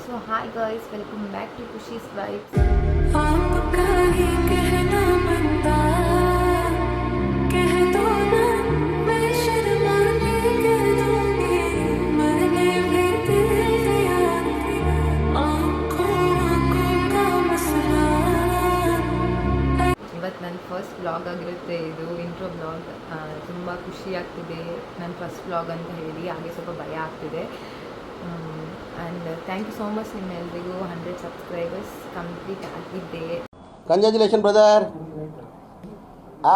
So hi guys, welcome back to Kushi's Vibes. ಇವತ್ತು ನನ್ನ first vlog ಆಗಿರುತ್ತೆ. ಇದು ಇಂಟ್ರೋ ವ್ಲಾಗ್. ತುಂಬ ಖುಷಿ ಆಗ್ತಿದೆ ನನ್ನ ಫಸ್ಟ್ ವ್ಲಾಗ್ ಅಂತ ಹೇಳಿ. ಹಾಗೆ ಸ್ವಲ್ಪ ಭಯ ಆಗ್ತಿದೆ. And thank you so much ನಿಮ್ಮೆಲ್ಲರಿಗೂ 100 ಸಬ್ಸ್ಕ್ರೈಬರ್ಸ್ ಕಂಪ್ಲೀಟ್ ಆಗಿದ್ದೆ. Congratulation brother.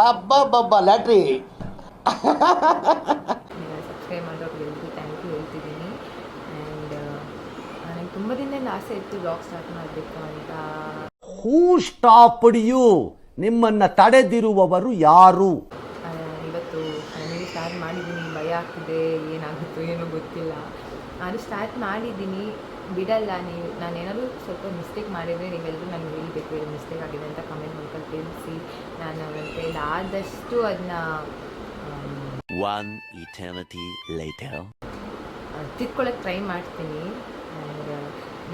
ಅಬ್ಬಬ್ಬಬ್ಬ ಲ್ಯಾಟ್ರಿ. ಸಬ್ಸ್ಕ್ರೈಬ್ ಮಾಡೋರಿಗೆಲ್ಲರಿಗೂ ಥ್ಯಾಂಕ್ ಯು ಹೇಳ್ತಿದ್ದೀನಿ. ಆ್ಯಂಡ್ ನನಗೆ ತುಂಬ ದಿನದಿಂದ ಆಸೆ ಇತ್ತು ವ್ಲಾಗ್ ಸ್ಟಾರ್ಟ್ ಮಾಡಬೇಕು ಅಂತ. Who stopped you? ನಿಮ್ಮನ್ನು ತಡೆದಿರುವವರು ಯಾರು? ಇವತ್ತು ಫೈನಲಿ ಸ್ಟಾರ್ಟ್ ಮಾಡಿದ್ದೀನಿ. ಭಯ ಆಗ್ತಿದೆ, ಏನಾಗುತ್ತೋ ಏನೋ ಗೊತ್ತಿಲ್ಲ. ನಾನು ಸ್ಟಾರ್ಟ್ ಮಾಡಿದ್ದೀನಿ, ಬಿಡಲ್ಲ. ನಾನೇನಾದರೂ ಸ್ವಲ್ಪ ಮಿಸ್ಟೇಕ್ ಮಾಡಿದರೆ ನೀವೆಲ್ಲರೂ ನನಗೆ ಹೇಳಬೇಕು, ಏನು ಮಿಸ್ಟೇಕ್ ಆಗಿದೆ ಅಂತ ಕಮೆಂಟ್ ಮಾಡ್ಕೊಂಡು ತಿಳಿಸಿ. ನಾನು ನನ್ನ ಕೈಯಲ್ಲಿ ಆದಷ್ಟು ಅದನ್ನ ತಿದ್ಕೊಳ್ಳೋಕ್ಕೆ ಟ್ರೈ ಮಾಡ್ತೀನಿ. ಆ್ಯಂಡ್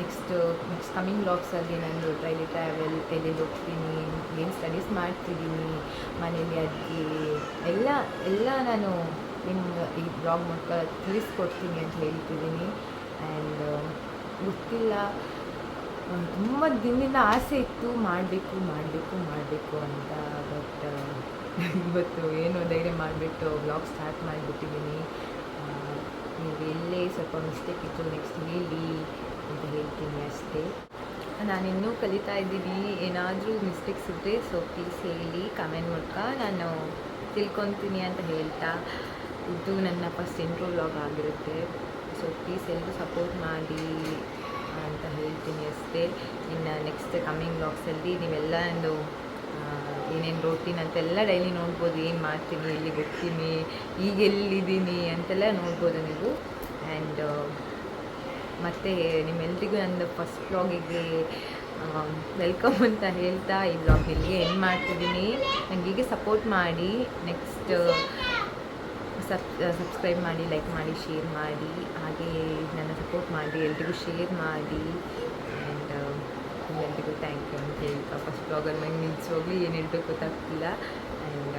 ನೆಕ್ಸ್ಟ್ ಕಮಿಂಗ್ ವ್ಲಾಗ್ಸಲ್ಲಿ ನಾನು ಡೈಲಿ ಟ್ರಾವೆಲ್, ಎಲ್ಲೆಲ್ಲಿ ಹೋಗ್ತೀನಿ, ಏನು ಸ್ಟಡೀಸ್ ಮಾಡ್ತಿದ್ದೀನಿ, ಮನೇಲಿ ಅಡುಗೆ ಎಲ್ಲ ನಾನು ನಿಮ್ಗೆ ಈ ಬ್ಲಾಗ್ ಮೂಲಕ ತಿಳಿಸ್ಕೊಡ್ತೀನಿ ಅಂತ ಹೇಳ್ತಿದ್ದೀನಿ. ಆ್ಯಂಡ್ ಗೊತ್ತಿಲ್ಲ, ತುಂಬ ದಿನದಿಂದ ಆಸೆ ಇತ್ತು ಮಾಡಬೇಕು ಅಂತ. ಬಟ್ ಇವತ್ತು ಏನೋ ಧೈರ್ಯ ಮಾಡಿಬಿಟ್ಟು ವ್ಲಾಗ್ ಸ್ಟಾರ್ಟ್ ಮಾಡಿಬಿಟ್ಟಿದ್ದೀನಿ. ನೀವು ಎಲ್ಲೇ ಸ್ವಲ್ಪ ಮಿಸ್ಟೇಕ್ ಇತ್ತು ನೆಕ್ಸ್ಟ್ ಹೇಳಿ ಅಂತ ಹೇಳ್ತೀನಿ ಅಷ್ಟೇ. ನಾನಿನ್ನೂ ಕಲಿತಾ ಇದ್ದೀನಿ. ಏನಾದರೂ ಮಿಸ್ಟೇಕ್ಸ್ ಇದ್ದರೆ ಸೊ ಪ್ಲೀಸ್ ಹೇಳಿ ಕಮೆಂಟ್ ಮೂಲಕ, ನಾನು ತಿಳ್ಕೊತೀನಿ ಅಂತ ಹೇಳ್ತಾ ಇದು ನನ್ನ ಫಸ್ಟ್ ಇಂಟ್ರೋ ವ್ಲಾಗ್ ಆಗಿರುತ್ತೆ. ಸೊ ಪ್ಲೀಸ್ ಎಲ್ಲರೂ ಸಪೋರ್ಟ್ ಮಾಡಿ ಅಂತ ಹೇಳ್ತೀನಿ ಅಷ್ಟೇ. ಇನ್ನು ನೆಕ್ಸ್ಟ್ ಕಮ್ಮಿಂಗ್ ವ್ಲಾಗ್ಸಲ್ಲಿ ನೀವೆಲ್ಲ ಒಂದು ಏನೇನು ರೋಟೀನ್ ಅಂತೆಲ್ಲ ಡೈಲಿ ನೋಡ್ಬೋದು. ಏನು ಮಾಡ್ತೀನಿ, ಎಲ್ಲಿಗೆ ಹೋಗ್ತೀನಿ, ಈಗ ಎಲ್ಲಿದ್ದೀನಿ ಅಂತೆಲ್ಲ ನೋಡ್ಬೋದು ನೀವು. ಆ್ಯಂಡ್ ಮತ್ತು ನಿಮ್ಮೆಲ್ರಿಗೂ ನನ್ನ ಫಸ್ಟ್ ವ್ಲಾಗಿಗೆ ವೆಲ್ಕಮ್ ಅಂತ ಹೇಳ್ತಾ ಈ ವ್ಲಾಗ್ ಇಲ್ಲಿಗೆ ಎಂಡ್ ಮಾಡ್ತಿದ್ದೀನಿ. ನನಗೆ ಹೀಗೆ ಸಪೋರ್ಟ್ ಮಾಡಿ. ನೆಕ್ಸ್ಟ್ ಸಬ್ಸ್ಕ್ರೈಬ್ ಮಾಡಿ, ಲೈಕ್ ಮಾಡಿ, ಶೇರ್ ಮಾಡಿ. ಹಾಗೆ ನನ್ನ ಸಪೋರ್ಟ್ ಮಾಡಿ, ಎಲ್ರಿಗೂ ಶೇರ್ ಮಾಡಿ. ಆ್ಯಂಡ್ ನಿಮ್ಮೆಲ್ರಿಗೂ ಥ್ಯಾಂಕ್ ಯು ಅಂತ ಹೇಳ್ತಾ ಫಸ್ಟ್ ವ್ಲಾಗಲ್ಲಿ ನಂಗೆ ನಿಜವಾಗ್ಲೂ ಏನು ಹೇಳ್ಬೇಕು ಗೊತ್ತಾಗ್ತಿಲ್ಲ. And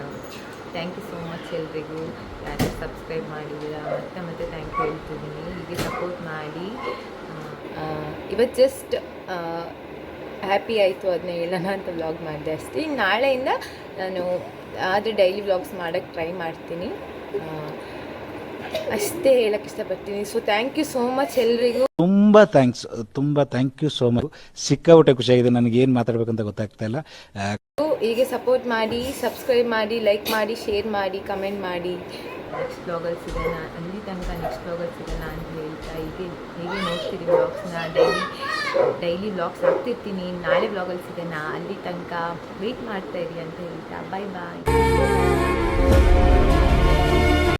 thank you so much ಎಲ್ರಿಗೂ. ಯಾರು ಸಬ್ಸ್ಕ್ರೈಬ್ ಮಾಡಿದ್ದೀರಾ ಮತ್ತೆ ಥ್ಯಾಂಕ್ ಯು ಹೇಳ್ತಿದ್ದೀನಿ. ಹೀಗೆ ಸಪೋರ್ಟ್ ಮಾಡಿ. ಇವತ್ತು ಜಸ್ಟ್ ಹ್ಯಾಪಿ ಆಯಿತು, ಅದನ್ನ ಹೇಳೋಣ ಅಂತ ವ್ಲಾಗ್ ಮಾಡಿದೆ ಅಷ್ಟೇ. ಇನ್ನು ನಾಳೆಯಿಂದ ನಾನು ಆದರೆ ಡೈಲಿ ವ್ಲಾಗ್ಸ್ ಮಾಡೋಕ್ಕೆ ಟ್ರೈ ಮಾಡ್ತೀನಿ. ಅಷ್ಟೇ ಹೇಳಕ್ಕೆ ಇಷ್ಟಪಡ್ತೀನಿ. So thank you so much ಎಲ್ರಿಗೂ. ತುಂಬ ಥ್ಯಾಂಕ್ ಯು ಸೋ ಮಚ್. ಸಿಕ್ಕಾಬಿಟ್ಟೆ ಖುಷಿಯಾಗಿದೆ. ನನಗೆ ಏನು ಮಾತಾಡಬೇಕಂತ ಗೊತ್ತಾಗ್ತಾ ಇಲ್ಲ. ಹೀಗೆ ಸಪೋರ್ಟ್ ಮಾಡಿ, ಸಬ್ಸ್ಕ್ರೈಬ್ ಮಾಡಿ, ಲೈಕ್ ಮಾಡಿ, ಶೇರ್ ಮಾಡಿ, ಕಮೆಂಟ್ ಮಾಡಿ. ನೆಕ್ಸ್ಟ್ ವ್ಲಾಗಲ್ಲಿ ಸಿಗೋಣ. ಅಲ್ಲಿ ತನಕ ನೆಕ್ಸ್ಟ್ ವ್ಲಾಗಲ್ಲಿ ಸಿಗೋಣ ಅಂತ ಹೇಳ್ತಾ ಹೀಗೆ ನೋಡ್ತೀರಿ ವ್ಲಾಗ್ಸ್ನ. Daily vlogs ಹಾಕ್ತಿರ್ತೀನಿ. ನಾಳೆ ವ್ಲಾಗಲ್ಲಿ ಸಿಗೋಣ. ಅಲ್ಲಿ ತನಕ ವೆಯ್ಟ್ ಮಾಡ್ತಾಯಿರಿ ಅಂತ ಹೇಳ್ತಾ ಬಾಯ್ ಬಾಯ್.